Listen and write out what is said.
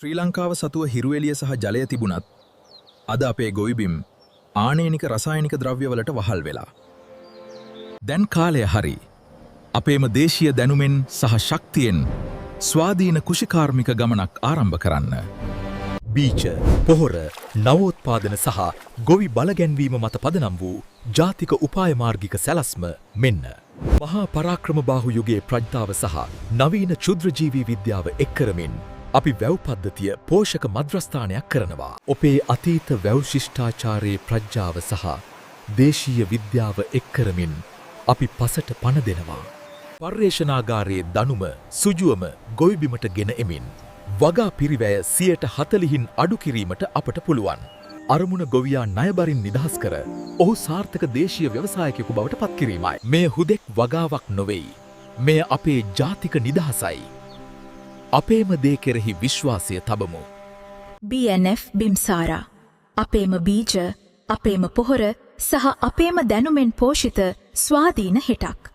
ශ්‍රී ලංකාව සතුව හිරුවෙලිය සහ ජලය තිබුණත් අද අපේ ගොවිබිම් ආනයනික රසායනික ද්‍රව්‍යවලට වහල් වෙලා. දැන් කාලය හරි. අපේම දේශීය දැනුමෙන් සහ ශක්තියෙන් ස්වාධීන කුෂිකාර්මික ගමනක් ආරම්භ කරන්න. බීජ, පොහොර, නවෝත්පාදන සහ ගොවි බලගැන්වීම මත පදනම් වූ ජාතික උපාය මාර්ගික සැලැස්ම මෙන්න. මහා පරාක්‍රමබාහු යුගයේ ප්‍රඥාව සහ නවීන ක්ෂුද්‍රජීවී විද්‍යාව එක් කරමින් අපි වැව් පද්ධතිය පෝෂක මධ්‍යස්ථානයක් කරනවා. ඔපේ අතීත වැව් ශිෂ්ටාචාරයේ ප්‍රඥාව සහ දේශීය විද්‍යාව එක් කරමින් අපි පසට පණ දෙනවා. පර්යේෂණාගාරයේ දනුම සුජුවම ගොවිබිමට ගෙන එමින් වගා පිරිවැය 40%න් අඩු කිරීමට අපට පුළුවන්. අරමුණ ගොවියා ණයබරින් නිදහස් කර ඔහු සාර්ථක දේශීය ව්‍යවසායකයෙකු බවට පත් කිරීමයි. මෙය හුදෙක් වගාවක් නොවේයි. මෙය අපේ ජාතික නිදහසයි. අපේම දේ කෙරෙහි විශ්වාසය තබමු. BNF බිම්සාරා. අපේම බීජ, අපේම පොහොර සහ අපේම දැනුමෙන් පෝෂිත ස්වාධීන හෙටක්.